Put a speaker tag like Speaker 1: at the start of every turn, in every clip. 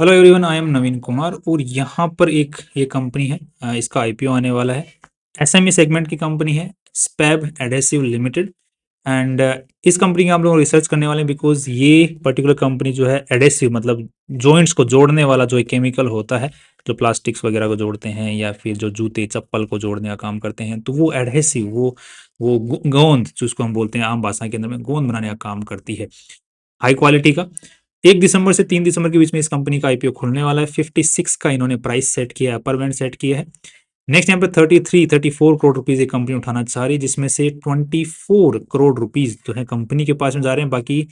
Speaker 1: Hello everyone, I am नवीन कुमार और यहाँ पर एक ये कंपनी है। इसका आईपीओ आने वाला है। एसएमई सेगमेंट की कंपनी है, स्पैब एडेसिव लिमिटेड। एंड इस कंपनी का हम लोग रिसर्च करने वाले हैं बिकॉज ये पर्टिकुलर कंपनी जो है एडेसिव मतलब जॉइंट्स को जोड़ने वाला जो एक केमिकल होता है, जो प्लास्टिक्स वगैरह को जोड़ते हैं या फिर जो जूते चप्पल को जोड़ने का काम करते हैं, तो वो एडहेसिव वो गोंद जिसको हम बोलते हैं आम भाषा के अंदर में गोंद बनाने का काम करती है, हाई क्वालिटी का। 1 दिसंबर से 3 दिसंबर के बीच में इस कंपनी का आईपीओ खुलने वाला है। 56 का इन्होंने प्राइस सेट किया है, अपर बैंड सेट किया है। नेक्स्ट यहाँ पे 34 करोड़ रुपीज एक कंपनी उठाना चाह रही है, जिसमें से 24 करोड़ रुपीज जो है कंपनी के पास में जा रहे हैं, बाकी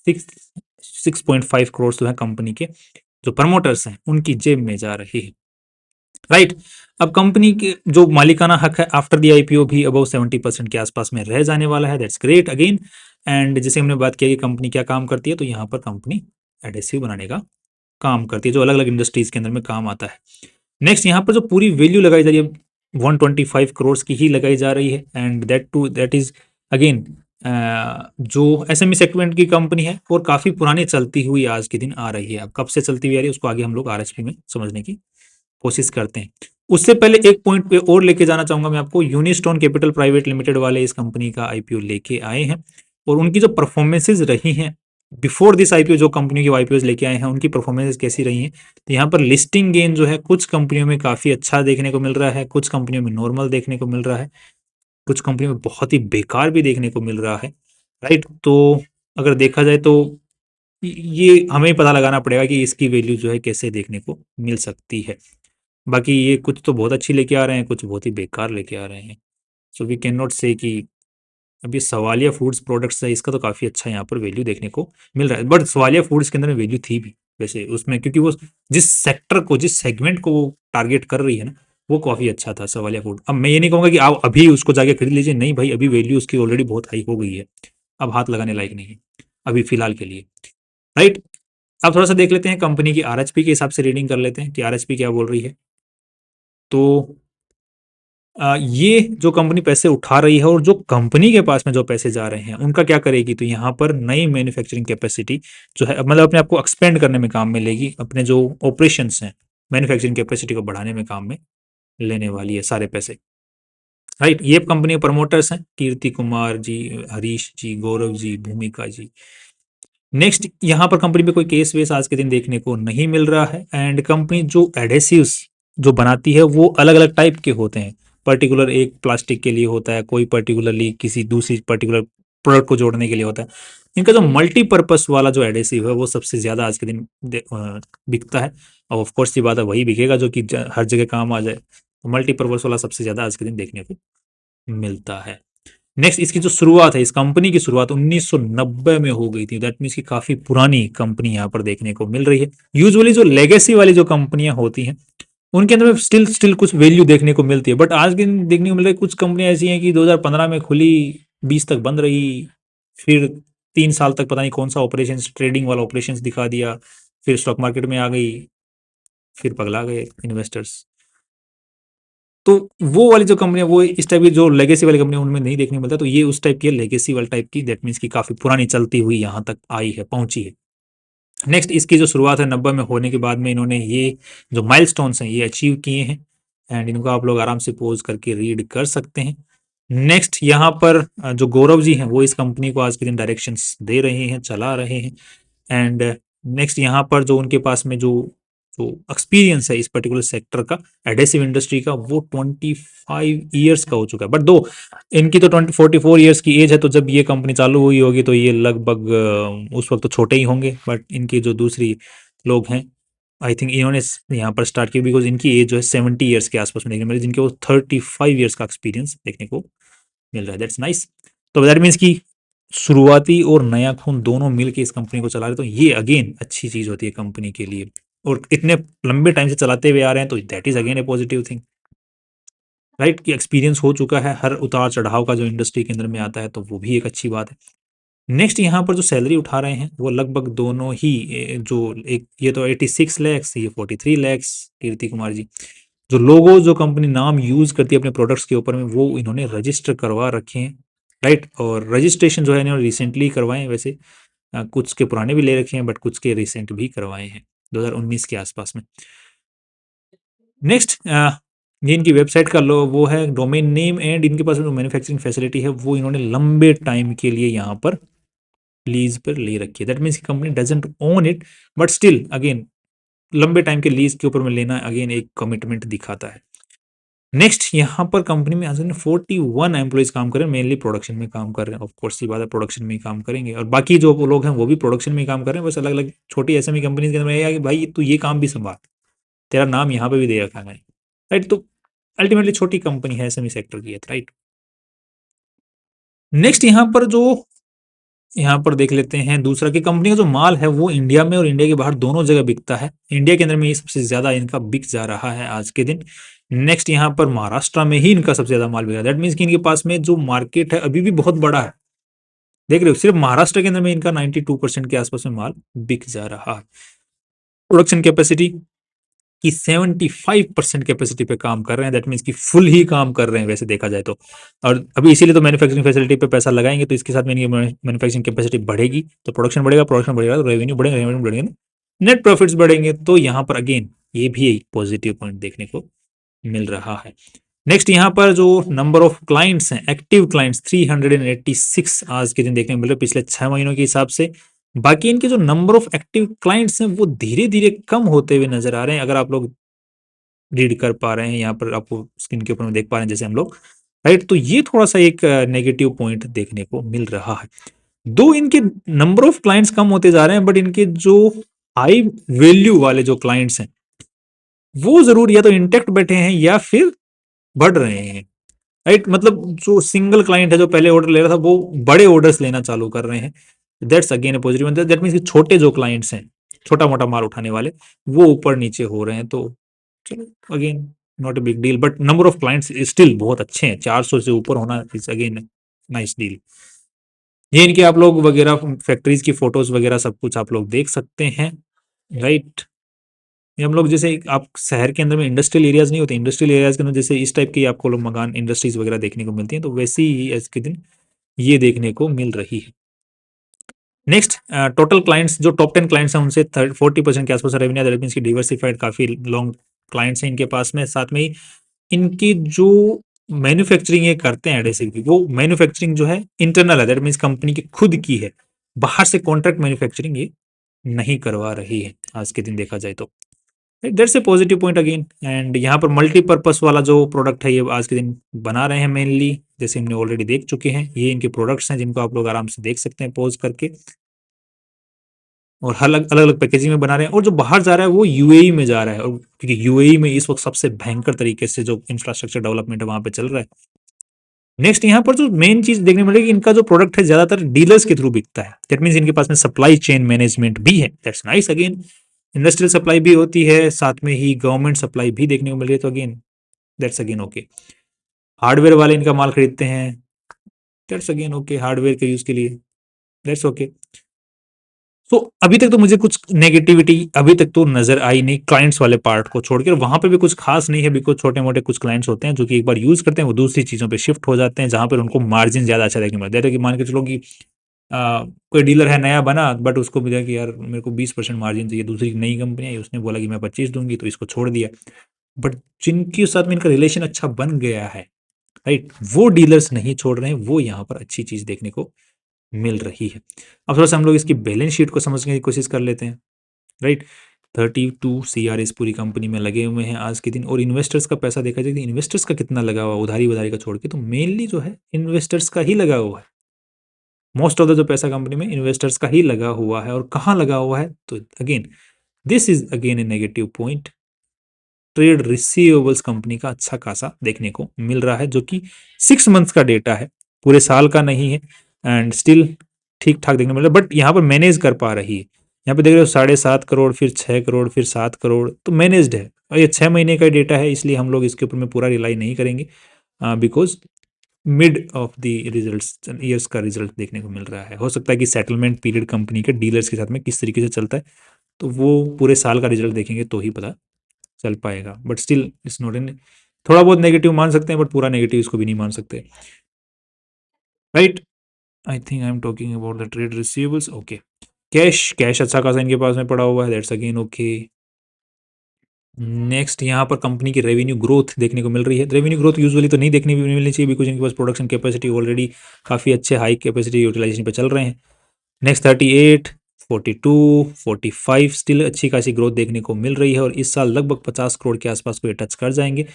Speaker 1: 6.5 करोड़ जो है कंपनी के जो प्रमोटर्स हैं उनकी जेब में जा रही है। राइट। अब कंपनी के जो मालिकाना हक है आफ्टर दी आईपीओ भी अबाउ 70% के आसपास में रह जाने वाला है। That's great again. एंड जैसे हमने बात किया कि कंपनी क्या काम करती है, तो यहाँ पर कंपनी एडेसिव बनाने का काम करती है जो अलग अलग इंडस्ट्रीज के अंदर में काम आता है। नेक्स्ट यहाँ पर जो पूरी वैल्यू लगाई जा रही है 125 करोड़ की ही लगाई जा रही है। एंड दैट इज अगेन जो एसएमई सेगमेंट की कंपनी है और काफ़ी पुरानी चलती हुई आज के दिन आ रही है। अब कब से चलती हुई आ रही है उसको आगे हम लोग आरएचपी में समझने की कोशिश करते हैं। उससे पहले एक पॉइंट पे और लेके जाना चाहूंगा मैं आपको। यूनिस्टोन कैपिटल प्राइवेट लिमिटेड वाले इस कंपनी का आईपीओ लेके आए हैं और उनकी जो परफॉर्मेंसेज रही हैं बिफोर दिस आईपीओ, जो कंपनी के आईपीओ लेके आए हैं उनकी परफॉर्मेंसेज कैसी रही हैं, तो यहाँ पर लिस्टिंग गेन जो है कुछ कंपनियों में काफ़ी अच्छा देखने को मिल रहा है, कुछ कंपनियों में नॉर्मल देखने को मिल रहा है, कुछ कंपनियों में बहुत ही बेकार भी देखने को मिल रहा है। राइट। तो अगर देखा जाए तो ये हमें ही पता लगाना पड़ेगा कि इसकी वैल्यू जो है कैसे देखने को मिल सकती है। बाकी ये कुछ तो बहुत अच्छी लेके आ रहे हैं, कुछ बहुत ही बेकार लेके आ रहे हैं। सो वी कैन नॉट से कि अब ये सवालिया फूड्स प्रोडक्ट्स है, इसका तो काफ़ी अच्छा यहाँ पर वैल्यू देखने को मिल रहा है। बट सवालिया फूड्स के अंदर में वैल्यू थी भी वैसे उसमें, क्योंकि वो जिस सेक्टर को जिस सेगमेंट को वो टारगेट कर रही है ना, वो काफ़ी अच्छा था सवालिया फूड। अब मैं ये नहीं कहूँगा कि आप अभी उसको जाके खरीद लीजिए, नहीं भाई, अभी वैल्यू उसकी ऑलरेडी बहुत हाई हो गई है, अब हाथ लगाने लायक नहीं है अभी फिलहाल के लिए। राइट। अब थोड़ा सा देख लेते हैं कंपनी की आरएचपी के हिसाब से रीडिंग कर लेते हैं कि आरएचपी क्या बोल रही है। तो ये जो कंपनी पैसे उठा रही है और जो कंपनी के पास में जो पैसे जा रहे हैं उनका क्या करेगी, तो यहाँ पर नई मैन्युफैक्चरिंग कैपेसिटी जो है मतलब अपने आप को एक्सपेंड करने में काम में लेगी, अपने जो ऑपरेशंस हैं मैन्युफैक्चरिंग कैपेसिटी को बढ़ाने में काम में लेने वाली है सारे पैसे। राइट। ये कंपनी के प्रमोटर्स हैं कीर्ति कुमार जी, हरीश जी, गौरव जी, भूमिका जी। नेक्स्ट यहाँ पर कंपनी पे कोई केस वेस आज के दिन देखने को नहीं मिल रहा है। एंड कंपनी जो एडेसिव्स जो बनाती है वो अलग अलग टाइप के होते हैं। पर्टिकुलर एक प्लास्टिक के लिए होता है, कोई पर्टिकुलरली किसी दूसरी पर्टिकुलर प्रोडक्ट को जोड़ने के लिए होता है। इनका जो मल्टीपर्पस वाला जो एडेसिव है वो सबसे ज़्यादा आज के दिन बिकता है। और ऑफकोर्स ये बात है, वही बिकेगा जो कि हर जगह काम आ जाए। तो मल्टीपर्पस वाला सबसे ज़्यादा आज के दिन देखने को मिलता है। नेक्स्ट इसकी जो शुरुआत है, इस कंपनी की शुरुआत 1990 में हो गई थी। दैट मीन्स की काफी पुरानी कंपनी यहाँ पर देखने को मिल रही है। यूजुअली जो लेगेसी वाली जो कंपनियां होती हैं उनके अंदर में स्टिल कुछ वैल्यू देखने को मिलती है, बट आज के दिन देखने को मिल रही है कुछ कंपनियां ऐसी हैं कि 2015 में खुली, 20 तक बंद रही, फिर 3 साल तक पता नहीं कौन सा ऑपरेशन, ट्रेडिंग वाला ऑपरेशन दिखा दिया, फिर स्टॉक मार्केट में आ गई, फिर पगला गए इन्वेस्टर्स। तो वो वाली जो कंपनी है वो इस टाइप की जो लेगेसी वाली कंपनी उनमें नहीं देखने को मिलता, तो ये उस टाइप की लेगेसी वाली टाइप की, दैट मीन्स की काफी पुरानी चलती हुई यहाँ तक आई है, पहुंची है। नेक्स्ट इसकी जो शुरुआत है 90 में होने के बाद में इन्होंने ये जो माइलस्टोन्स हैं ये अचीव किए हैं। एंड इनको आप लोग आराम से पोज करके रीड कर सकते हैं। नेक्स्ट यहाँ पर जो गौरव जी हैं वो इस कंपनी को आज के दिन डायरेक्शंस दे रहे हैं, चला रहे हैं। एंड नेक्स्ट यहाँ पर जो उनके पास में जो जो एक्सपीरियंस है इस पर्टिकुलर सेक्टर का, एडेसिव इंडस्ट्री का, वो 25 ईयर्स का हो चुका है। बट दो इनकी तो 44 ईयर्स की एज है, तो जब ये कंपनी चालू हुई होगी तो ये लगभग उस वक्त तो छोटे ही होंगे। बट इनकी जो दूसरी लोग हैं, आई थिंक इन्होंने यहाँ पर स्टार्ट किया बिकॉज इनकी एज जो है 70 ईयर्स के आसपास में देखने मिली, जिनके वो 35 ईयर्स का एक्सपीरियंस देखने को मिल रहा है। That's nice. तो दैट मीन्स की शुरुआती और नया खून दोनों मिलके इस कंपनी को चला रहे, तो ये अगेन अच्छी चीज होती है कंपनी के लिए। और इतने लंबे टाइम से चलाते हुए आ रहे हैं तो that is again A positive thing. Right. कि एक्सपीरियंस हो चुका है हर उतार चढ़ाव का जो इंडस्ट्री के अंदर में आता है, तो वो भी एक अच्छी बात है। नेक्स्ट यहाँ पर जो सैलरी उठा रहे हैं वो लगभग दोनों ही जो एक ये तो 86 लैक्स, ये 43 लैक्स कीर्ति कुमार जी। जो लोगो जो कंपनी नाम यूज करती है अपने प्रोडक्ट्स के ऊपर में वो इन्होंने रजिस्टर करवा रखे हैं। राइट। और रजिस्ट्रेशन जो है इन्होंने रिसेंटली करवाए हैं वैसे, कुछ के पुराने भी ले रखे हैं बट कुछ के रिसेंट भी करवाए हैं। 2019 के आसपास में। नेक्स्ट ये इनकी वेबसाइट का लो वो है डोमेन नेम, एंड इनके पास जो मैन्युफैक्चरिंग फैसिलिटी है वो इन्होंने लंबे टाइम के लिए यहाँ पर लीज पर ले रखी है। That means company doesn't own it, but still again लंबे टाइम के लीज के ऊपर में लेना अगेन एक कमिटमेंट दिखाता है। नेक्स्ट यहाँ पर कंपनी में आज 41 एम्प्लॉइज काम कर रहे हैं, मेनली प्रोडक्शन में काम कर रहे हैं। ऑफ कोर्स ये बात है, प्रोडक्शन में ही काम करेंगे, और बाकी जो लोग हैं वो भी प्रोडक्शन में ही काम कर रहे हैं, बस अलग अलग छोटी एसएमई कंपनी के अंदर में कि भाई तू ये काम भी संभाल, तेरा नाम यहाँ पे भी दे रखा है मैंने, राइट। तो अल्टीमेटली छोटी कंपनी है, एसएमई सेक्टर की है, राइट। नेक्स्ट यहाँ पर देख लेते हैं दूसरा कि कंपनी का जो माल है वो इंडिया में और इंडिया के बाहर दोनों जगह बिकता है। इंडिया के अंदर में ये सबसे ज्यादा इनका बिक जा रहा है आज के दिन। नेक्स्ट यहाँ पर महाराष्ट्र में ही इनका सबसे ज्यादा माल बिक रहा है। दैट मीन्स कि इनके पास में जो मार्केट है अभी भी बहुत बड़ा है। देख रहे हो, सिर्फ महाराष्ट्र के अंदर में इनका 92% के आसपास में माल बिक जा रहा है। प्रोडक्शन कैपेसिटी कि 75% कैपेसिटी पे काम कर रहे हैं। दैट मीन्स कि फुल ही काम कर रहे हैं वैसे देखा जाए तो। और अभी इसीलिए तो मैन्युफैक्चरिंग फैसिलिटी पे पैसा लगाएंगे, तो इसके साथ में मैन्युफैक्चरिंग कैपेसिटी बढ़ेगी तो प्रोडक्शन बढ़ेगा तो रेवेन्यू बढ़ेगा, रेवेन्यू बढ़ेंगे, नेट प्रॉफिट्स बढ़ेंगे। तो यहाँ पर अगेन ये भी एक पॉजिटिव पॉइंट देखने को मिल रहा है। नेक्स्ट यहाँ पर जो नंबर ऑफ क्लाइंट्स हैं, एक्टिव क्लाइंट्स 386 आज के दिन देखने को मिल रहे हैं पिछले 6 महीनों के हिसाब से। बाकी इनके जो नंबर ऑफ एक्टिव क्लाइंट्स हैं वो धीरे धीरे कम होते हुए नजर आ रहे हैं। अगर आप लोग रीड कर पा रहे हैं, यहाँ पर आपको स्क्रीन के ऊपर में देख पा रहे हैं जैसे हम लोग, राइट। तो ये थोड़ा सा एक नेगेटिव पॉइंट देखने को मिल रहा है। दो इनके नंबर ऑफ क्लाइंट्स कम होते जा रहे हैं, बट इनके जो हाई वैल्यू वाले जो क्लाइंट्स हैं वो जरूर या तो इंटेक्ट बैठे हैं या फिर बढ़ रहे हैं, राइट। मतलब जो सिंगल क्लाइंट है जो पहले ऑर्डर ले रहा था वो बड़े ऑर्डर्स लेना चालू कर रहे हैं। That's again A positive. That means छोटे जो क्लाइंट्स हैं, छोटा मोटा माल उठाने वाले, वो ऊपर नीचे हो रहे हैं। तो चलो again not a big deal, but number of clients still बहुत अच्छे हैं। 400 से ऊपर होना इज अगेन नाइस डील। ये इनके आप लोग वगैरह फैक्ट्रीज की फोटोज वगैरह सब कुछ आप लोग देख सकते हैं, राइट। ये हम लोग जैसे आप शहर के अंदर में इंडस्ट्रियल एरियाज नहीं होते, इंडस्ट्रियल एरियाज के अंदर जैसे इस टाइप की आपको लोग मकान इंडस्ट्रीज वगैरह देखने को मिलती हैं, तो वैसे ही आज के दिन ये देखने को मिल रही है। नेक्स्ट टोटल क्लाइंट्स जो टॉप 10 क्लाइंट्स हैं उनसे 40% के आसपास रेवेन्यू, दैट मींस की डिवर्सिफाइड काफी लॉन्ग क्लाइंट्स हैं इनके पास में। साथ में ही इनकी जो मैन्युफैक्चरिंग ये करते हैं एडहेसिव की, वो मैन्युफैक्चरिंग जो है इंटरनल है, दैट मींस कंपनी की खुद की है, बाहर से कॉन्ट्रैक्ट मैन्युफैक्चरिंग ये नहीं करवा रही है आज के दिन देखा जाए तो। That's a positive point again. And यहाँ पर मल्टीपर्पस वाला जो प्रोडक्ट है ये आज के दिन बना रहे हैं मेनली, जैसे हमने ऑलरेडी देख चुके हैं। ये इनके प्रोडक्ट्स हैं जिनको आप लोग आराम से देख सकते हैं पॉज करके, और अलग अलग अलग पैकेजिंग में बना रहे हैं। और जो बाहर जा रहा है वो यूएई में जा रहा है, और क्योंकि यूएई में इस वक्त सबसे भयंकर तरीके से जो इंफ्रास्ट्रक्चर डेवलपमेंट है वहां पे चल रहा है। नेक्स्ट यहाँ पर जो मेन चीज देखने मिलेगी, इनका जो प्रोडक्ट है ज्यादातर डीलर्स के थ्रू बिकता है। दैट मीन्स इनके पास में सप्लाई चेन मैनेजमेंट भी है, that's nice. Again industrial supply भी होती है, साथ में ही गवर्नमेंट सप्लाई भी देखने को मिल रही है, तो again that's again okay. Hardware वाले इनका माल खरीदते हैं, दैट्स अगेन ओके, हार्डवेयर के यूज के लिए, दैट्स ओके। तो अभी तक तो मुझे कुछ नेगेटिविटी अभी तक तो नजर आई नहीं, क्लाइंट्स वाले पार्ट को छोड़कर। वहां पे भी कुछ खास नहीं है, बिकॉज छोटे मोटे कुछ क्लाइंट्स होते हैं जो कि एक बार यूज करते हैं वो दूसरी चीजों पे शिफ्ट हो जाते हैं, जहां पर उनको मार्जिन ज्यादा अच्छा देखने मिलता है। जैसे कि मान के चलो कि कोई डीलर है नया बना, बट उसको मिला कि यार मेरे को 20% मार्जिन चाहिए, दूसरी नई कंपनी आई उसने बोला कि मैं 25 दूंगी, तो इसको छोड़ दिया। बट जिनके साथ में इनका रिलेशन अच्छा बन गया है, राइट, वो डीलर्स नहीं छोड़ रहे हैं, वो यहाँ पर अच्छी चीज देखने को मिल रही है। अब थोड़ा सा हम लोग इसकी बैलेंस शीट को समझने की कोशिश कर लेते हैं, राइट। 32 CR इस पूरी कंपनी में लगे हुए हैं आज के दिन। और इन्वेस्टर्स का पैसा देखा जाए, इन्वेस्टर्स का कितना लगा हुआ, उधारी उधारी का छोड़ के, तो मेनली जो है इन्वेस्टर्स का ही लगा हुआ है। मोस्ट ऑफ द जो पैसा कंपनी में इन्वेस्टर्स का ही लगा हुआ है। और कहाँ लगा हुआ है, तो again this is again A negative point. Trade receivables company का अच्छा खासा देखने को मिल रहा है, जो कि 6 मंथ्स का डेटा है, पूरे साल का नहीं है। एंड स्टिल ठीक ठाक देखने को मिल रहा है, बट यहाँ पर मैनेज कर पा रही है। यहाँ पे देख रहे हो 7.5 करोड़, फिर 6 करोड़, फिर 7 करोड़, तो मैनेज्ड है। और ये 6 महीने का डेटा है, इसलिए हम लोग इसके ऊपर में पूरा रिलाई नहीं करेंगे, because mid of the result years का रिजल्ट देखने को मिल रहा है। हो सकता है कि सेटलमेंट पीरियड कंपनी के डीलर्स के साथ में किस तरीके से चलता है, तो वो पूरे साल का रिजल्ट देखेंगे तो ही पता चल पाएगा। But still it's not in, थोड़ा बहुत नेगेटिव मान सकते हैं, बट पूरा नेगेटिव इसको भी नहीं मान सकते, right. I think I am talking about the trade receivables, okay. Cash cash अच्छा खासा इनके पास में पड़ा हुआ है, दैट्स अगेन ओके। नेक्स्ट यहाँ पर कंपनी की रेवेन्यू ग्रोथ देखने को मिल रही है। रेवेन्यू ग्रोथ यूजुअली तो नहीं देखने भी मिलनी चाहिए, बिकॉज इनके पास प्रोडक्शन कैपेसिटी ऑलरेडी काफ़ी अच्छे हाई कैपेसिटी यूटिलाइजेशन पे चल रहे हैं। नेक्स्ट 38, 42, 45 स्टिल अच्छी खासी ग्रोथ देखने को मिल रही है, और इस साल लगभग 50 करोड़ के आसपास को ये टच कर जाएंगे।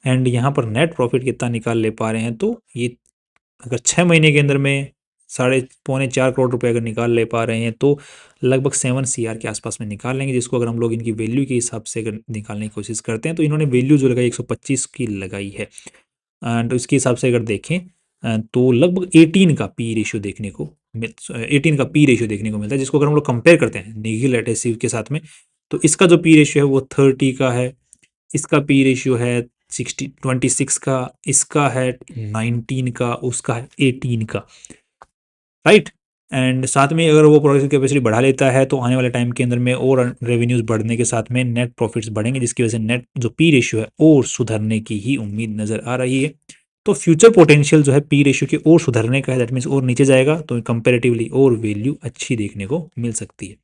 Speaker 1: एंड यहाँ पर नेट प्रॉफिट कितना निकाल ले पा रहे हैं, तो ये अगर 6 महीने के अंदर में साढ़े पौने 4 करोड़ रुपए अगर निकाल ले पा रहे हैं, तो लगभग 7 CR के आसपास में निकाल लेंगे, जिसको अगर हम लोग इनकी वैल्यू के हिसाब से अगर निकालने की कोशिश करते हैं, तो इन्होंने वैल्यू जो लगाई 125 की लगाई है। एंड उसके हिसाब से अगर देखें तो लगभग 18 का पी रेशियो देखने को 18 का पी रेशियो देखने को मिलता है, जिसको अगर हम लोग कंपेयर करते हैं निखिल एडहेसिव के साथ में, तो इसका जो पी रेशियो है वो 30 का है, इसका पी रेशियो है 26 का, इसका है 19 का, उसका है 18 का, राइट। एंड साथ में अगर वो प्रोडक्शन कैपेसिटी बढ़ा लेता है, तो आने वाले टाइम के अंदर में और रेवेन्यूज बढ़ने के साथ में नेट प्रॉफिट्स बढ़ेंगे, जिसकी वजह से नेट जो पी रेशियो है और सुधरने की ही उम्मीद नज़र आ रही है। तो फ्यूचर पोटेंशियल जो है पी रेशियो के और सुधरने का है, दैट मीन्स और नीचे जाएगा, तो कंपेरेटिवली और वैल्यू अच्छी देखने को मिल सकती है।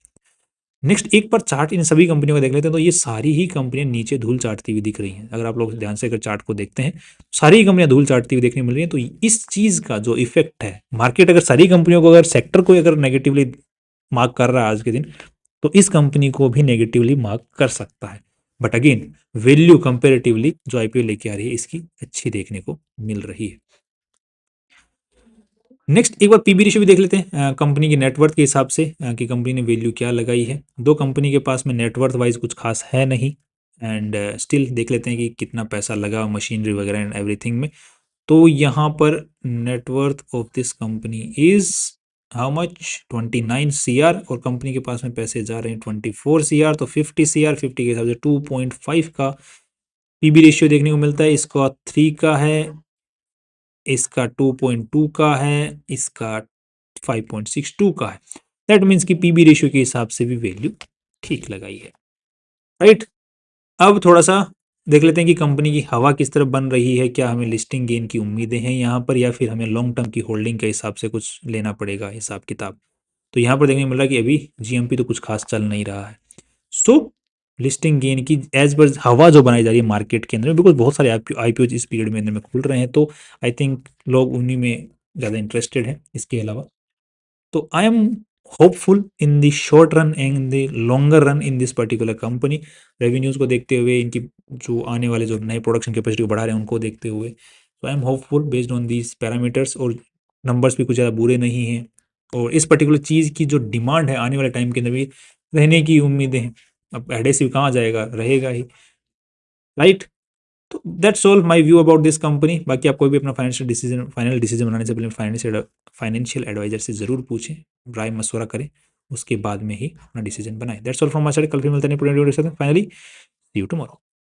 Speaker 1: नेक्स्ट एक बार चार्ट इन सभी कंपनियों का देख लेते हैं, तो ये सारी ही कंपनियां नीचे धूल चाटती हुई दिख रही हैं। अगर आप लोग ध्यान से अगर चार्ट को देखते हैं, सारी ही कंपनियां धूल चाटती हुई देखने मिल रही हैं। तो इस चीज का जो इफेक्ट है, मार्केट अगर सारी कंपनियों को, अगर सेक्टर को अगर नेगेटिवली मार्क कर रहा है आज के दिन, तो इस कंपनी को भी नेगेटिवली मार्क कर सकता है। बट अगेन वैल्यू कंपेरेटिवली जो आईपीओ लेके आ रही है, इसकी अच्छी देखने को मिल रही है। नेक्स्ट एक बार पीबी रेशियो भी देख लेते हैं कंपनी की नेटवर्थ के हिसाब से, कि कंपनी ने वैल्यू क्या लगाई है। दो कंपनी के पास में नेटवर्थ वाइज कुछ खास है नहीं, एंड स्टिल देख लेते हैं कि कितना पैसा लगा मशीनरी वगैरह एंड एवरीथिंग में। तो यहाँ पर net worth of this company is how much, 29 CR, और कंपनी के पास में पैसे जा रहे हैं 24 CR, तो 50 CR, 50 के हिसाब से 2.5 का पीबी रेशियो देखने को मिलता है। इसका 3 का है, इसका 2.2 का है, इसका 5.62 का है। दैट मीन्स कि पीबी रेशियो के हिसाब से भी वैल्यू ठीक लगाई है, राइट। अब थोड़ा सा देख लेते हैं कि कंपनी की हवा किस तरफ बन रही है। क्या हमें लिस्टिंग गेन की उम्मीदें हैं यहाँ पर, या फिर हमें लॉन्ग टर्म की होल्डिंग के हिसाब से कुछ लेना पड़ेगा हिसाब किताब। तो यहाँ पर देखने को मिल रहा है कि अभी जीएमपी तो कुछ खास चल नहीं रहा है। सो लिस्टिंग गेन की एज पर हवा जो बनाई जा रही है मार्केट के अंदर, बिकॉज बहुत सारे आईपीओ इस पीरियड में अंदर में खुल रहे हैं, तो आई थिंक लोग उन्हीं में ज़्यादा इंटरेस्टेड है। इसके अलावा तो I am hopeful in the short run and the longer run in this particular company. Revenues को देखते हुए, इनकी जो आने वाले जो नए प्रोडक्शन कैपेसिटी को बढ़ा रहे हैं उनको देखते हुए, तो I am hopeful based on these parameters, और नंबर्स भी कुछ ज़्यादा बुरे नहीं हैं, और इस पर्टिकुलर चीज़ की जो डिमांड है आने वाले टाइम के अंदर भी रहने की उम्मीदें हैं। अब एडेसिव कहाँ जाएगा, रहेगा ही, राइट। तो that's all my view about this company. बाकी आप कोई भी अपना फाइनल डिसीजन बनाने से पहले फाइनेंशियल एडवाइजर से ज़रूर पूछें, राय मशवरा करें, उसके बाद में ही अपना डिसीजन बनाएं। That's all from my side. कल फिर मिलते हैं फाइनली सी यू टुमारो।